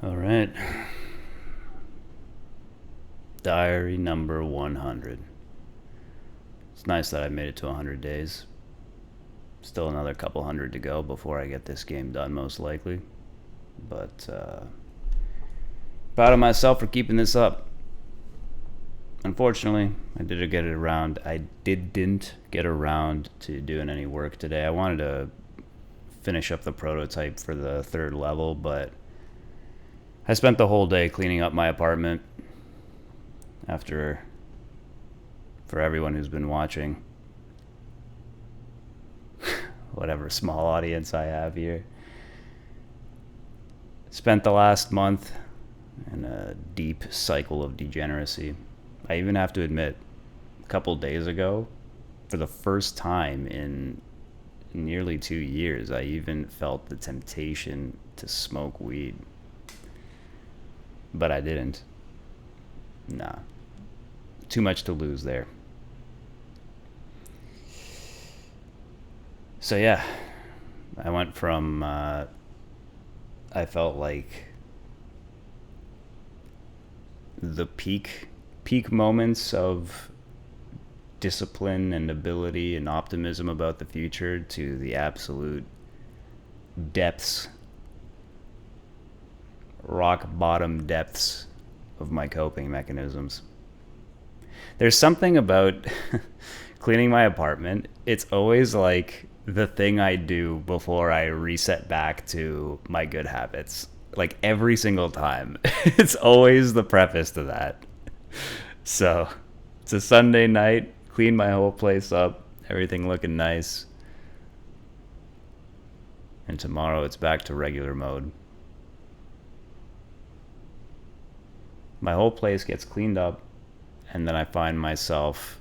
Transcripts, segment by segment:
All right. Diary number 100. It's nice that I made it to 100 days. Still another couple hundred to go before I get this game done, most likely. But proud of myself for keeping this up. Unfortunately, I didn't get around to doing any work today. I wanted to finish up the prototype for the third level, but I spent the whole day cleaning up my apartment after, for everyone who's been watching, whatever small audience I have here. Spent the last month in a deep cycle of degeneracy. I even have to admit, a couple days ago, for the first time in nearly 2 years, I even felt the temptation to smoke weed. But I didn't. Nah. Too much to lose there. So yeah, I went from, I felt like the peak moments of discipline and ability and optimism about the future to the absolute depths, rock bottom depths of my coping mechanisms. There's something about cleaning my apartment. It's always like the thing I do before I reset back to my good habits. Like every single time. It's always the preface to that. So it's a Sunday night, clean my whole place up, everything looking nice. And tomorrow it's back to regular mode. My whole place gets cleaned up, and then I find myself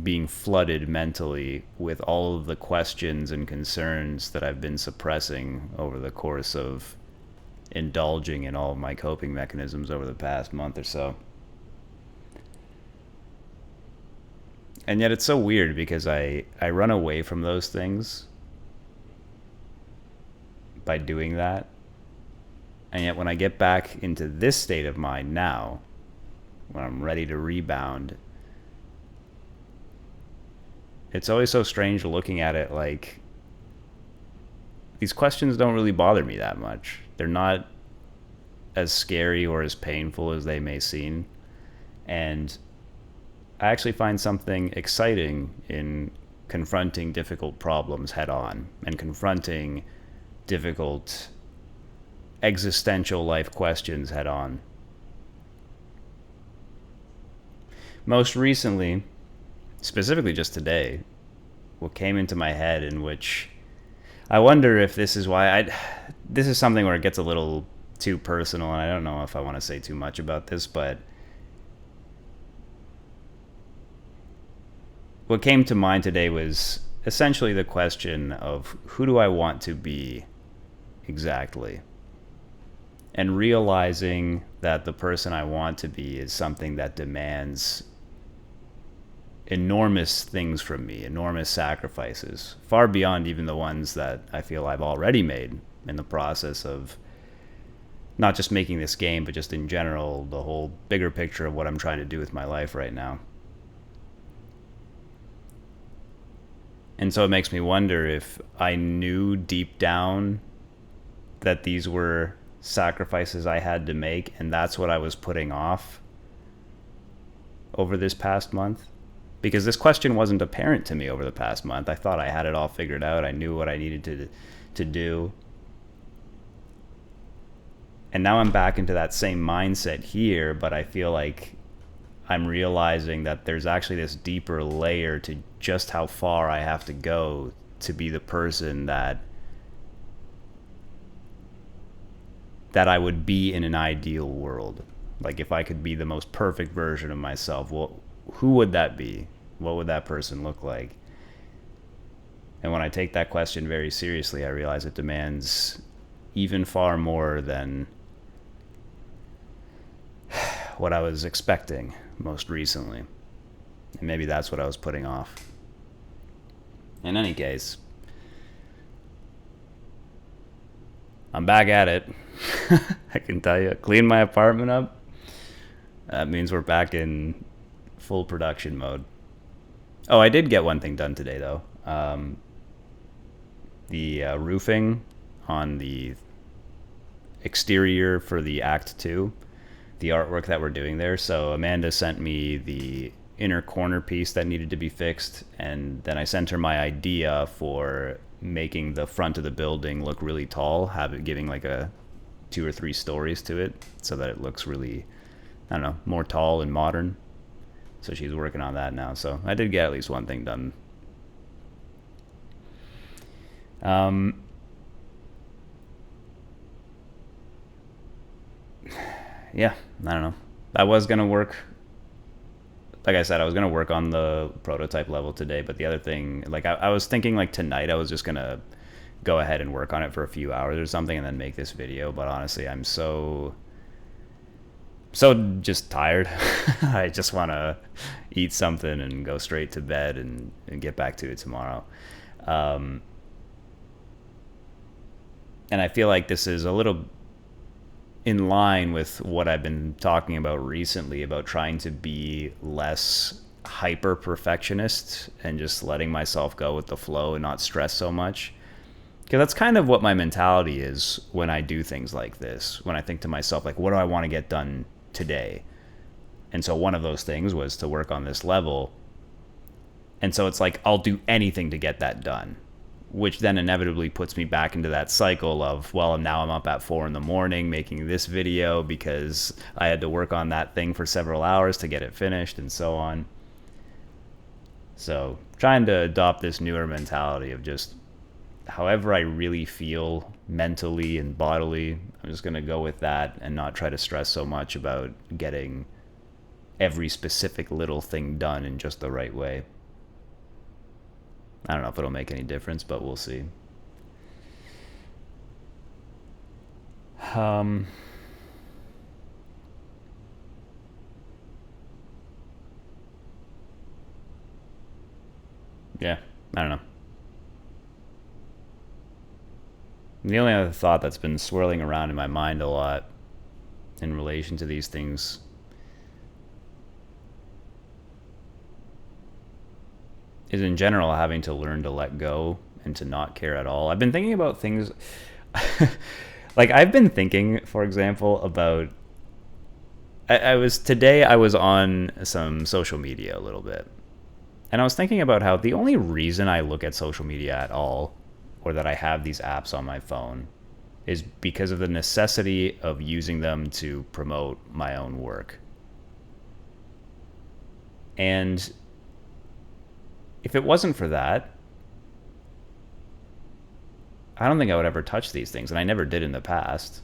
being flooded mentally with all of the questions and concerns that I've been suppressing over the course of indulging in all of my coping mechanisms over the past month or so. And yet it's so weird because I run away from those things by doing that. And yet when I get back into this state of mind now, when I'm ready to rebound, it's always so strange looking at it like these questions don't really bother me that much. They're not as scary or as painful as they may seem. And I actually find something exciting in confronting difficult problems head on and confronting difficult existential life questions head on. Most recently, specifically just today, what came into my head, in which I wonder if this is why this is something where it gets a little too personal, and I don't know if I want to say too much about this, but what came to mind today was essentially the question of who do I want to be exactly? And realizing that the person I want to be is something that demands enormous things from me, enormous sacrifices, far beyond even the ones that I feel I've already made in the process of not just making this game, but just in general, the whole bigger picture of what I'm trying to do with my life right now. And so it makes me wonder if I knew deep down that these were sacrifices I had to make, and that's what I was putting off over this past month. Because this question wasn't apparent to me over the past month. I thought I had it all figured out. I knew what I needed to do. And now I'm back into that same mindset here, but I feel like I'm realizing that there's actually this deeper layer to just how far I have to go to be the person that I would be in an ideal world. Like if I could be the most perfect version of myself, well, who would that be? What would that person look like? And when I take that question very seriously, I realize it demands even far more than what I was expecting most recently. And maybe that's what I was putting off. In any case, I'm back at it. I can tell you, clean my apartment up. That means we're back in full production mode. Oh, I did get one thing done today, though. The roofing on the exterior for the Act 2, the artwork that we're doing there. So Amanda sent me the inner corner piece that needed to be fixed, and then I sent her my idea for making the front of the building look really tall, have it giving like a 2 or 3 stories to it so that it looks really, I don't know, more tall and modern. So she's working on that now. So I did get at least one thing done. Yeah, I don't know. I was going to work, like I said, I was going to work on the prototype level today, but the other thing, like I was thinking like tonight I was just going to go ahead and work on it for a few hours or something and then make this video. But honestly, I'm so just tired. I just want to eat something and go straight to bed and get back to it tomorrow. And I feel like this is a little in line with what I've been talking about recently about trying to be less hyper perfectionist and just letting myself go with the flow and not stress so much. Because that's kind of what my mentality is when I do things like this. When I think to myself, like, what do I want to get done today? And so one of those things was to work on this level. And so it's like, I'll do anything to get that done, which then inevitably puts me back into that cycle of, well, now I'm up at 4 a.m. making this video because I had to work on that thing for several hours to get it finished and so on. So trying to adopt this newer mentality of just however I really feel mentally and bodily, I'm just going to go with that and not try to stress so much about getting every specific little thing done in just the right way. I don't know if it'll make any difference, but we'll see. Yeah, I don't know. The only other thought that's been swirling around in my mind a lot in relation to these things is in general having to learn to let go and to not care at all. I've been thinking about things like I've been thinking, for example, about I was on some social media a little bit. And I was thinking about how the only reason I look at social media at all, or that I have these apps on my phone, is because of the necessity of using them to promote my own work. And if it wasn't for that, I don't think I would ever touch these things, and I never did in the past.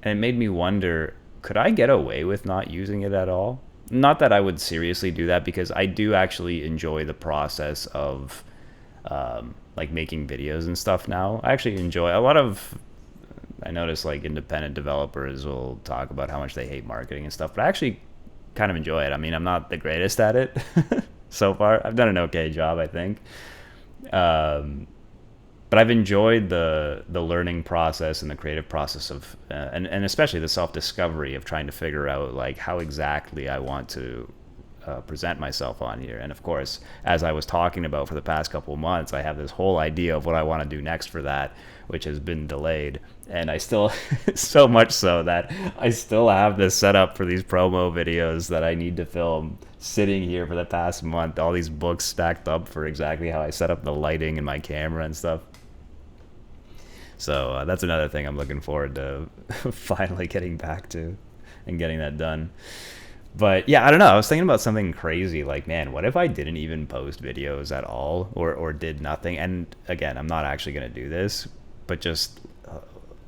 And it made me wonder, could I get away with not using it at all? Not that I would seriously do that, because I do actually enjoy the process of like making videos and stuff now. I actually enjoy a lot of, I notice like independent developers will talk about how much they hate marketing and stuff, but I actually kind of enjoy it. I mean, I'm not the greatest at it so far. I've done an okay job, I think. But I've enjoyed the learning process and the creative process of, and especially the self-discovery of trying to figure out like how exactly I want to present myself on here. And of course, as I was talking about for the past couple of months, I have this whole idea of what I want to do next for that, which has been delayed. And I still, so much so that I still have this set up for these promo videos that I need to film sitting here for the past month, all these books stacked up for exactly how I set up the lighting and my camera and stuff. So that's another thing I'm looking forward to finally getting back to and getting that done. But yeah, I don't know. I was thinking about something crazy like, man, what if I didn't even post videos at all or did nothing? And again, I'm not actually going to do this, but just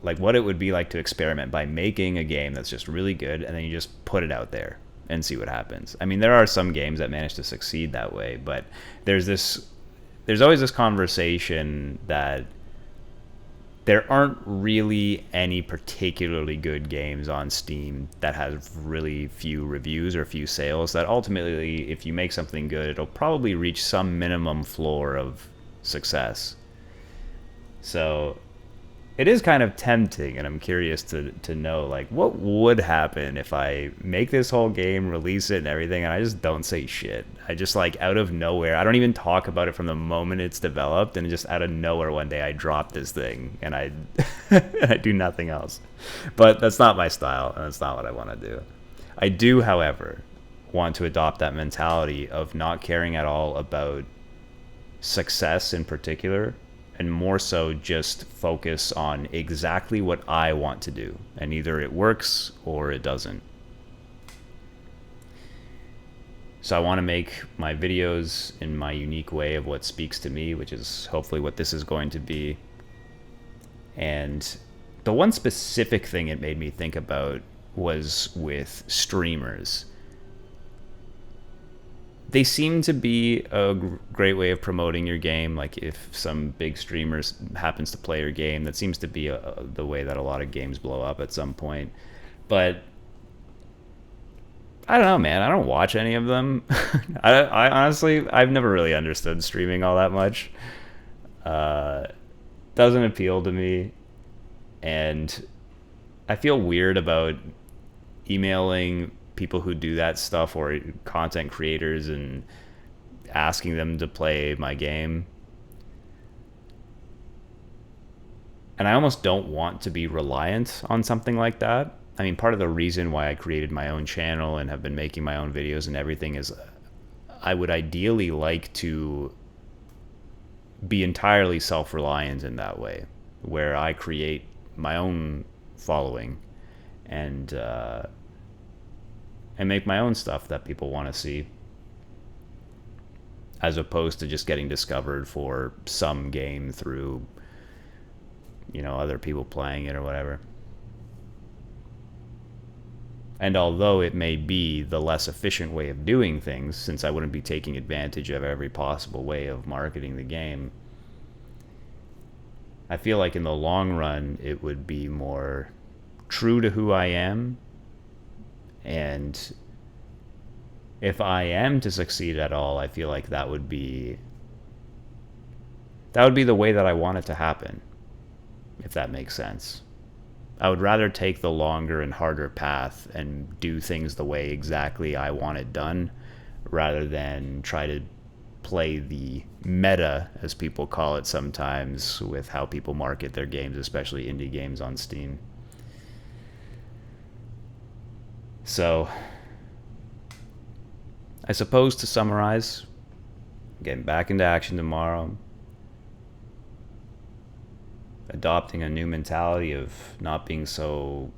like what it would be like to experiment by making a game that's just really good and then you just put it out there and see what happens. I mean, there are some games that manage to succeed that way, but there's always this conversation that there aren't really any particularly good games on Steam that have really few reviews or few sales, that ultimately, if you make something good, it'll probably reach some minimum floor of success. So it is kind of tempting, and I'm curious to know like what would happen if I make this whole game, release it and everything, and I just don't say shit. I just like out of nowhere, I don't even talk about it from the moment it's developed, and just out of nowhere one day I drop this thing and I and I do nothing else. But that's not my style, and that's not what I want to do. I do, however, want to adopt that mentality of not caring at all about success in particular, and more so just focus on exactly what I want to do, and either it works or it doesn't. So I want to make my videos in my unique way of what speaks to me, which is hopefully what this is going to be. And the one specific thing it made me think about was with streamers. They seem to be a great way of promoting your game. Like if some big streamers happens to play your game, that seems to be the way that a lot of games blow up at some point. But I don't know, man. I don't watch any of them. I honestly, I've never really understood streaming all that much. Uh, doesn't appeal to me, and I feel weird about emailing people who do that stuff or content creators and asking them to play my game. And I almost don't want to be reliant on something like that. I mean, part of the reason why I created my own channel and have been making my own videos and everything is I would ideally like to be entirely self-reliant in that way, where I create my own following and make my own stuff that people want to see, as opposed to just getting discovered for some game through, you know, other people playing it or whatever. And although it may be the less efficient way of doing things, since I wouldn't be taking advantage of every possible way of marketing the game, I feel like in the long run it would be more true to who I am. And if I am to succeed at all, I feel like that would be the way that I want it to happen, if that makes sense. I would rather take the longer and harder path and do things the way exactly I want it done, rather than try to play the meta, as people call it sometimes, with how people market their games, especially indie games on Steam. So, I suppose to summarize, getting back into action tomorrow, adopting a new mentality of not being so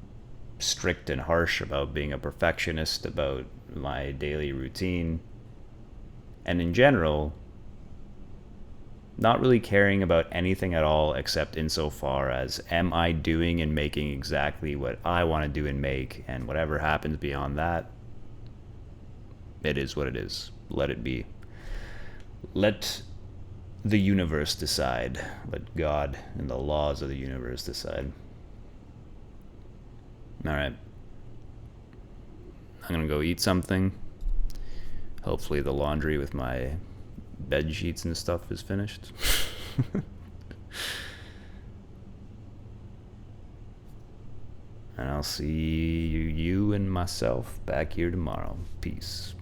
strict and harsh about being a perfectionist about my daily routine, and in general, not really caring about anything at all except insofar as am I doing and making exactly what I want to do and make, and whatever happens beyond that, it is what it is. Let it be. Let the universe decide. Let God and the laws of the universe decide. Alright. I'm gonna go eat something. Hopefully the laundry with my bed sheets and stuff is finished. And I'll see you and myself back here tomorrow. Peace.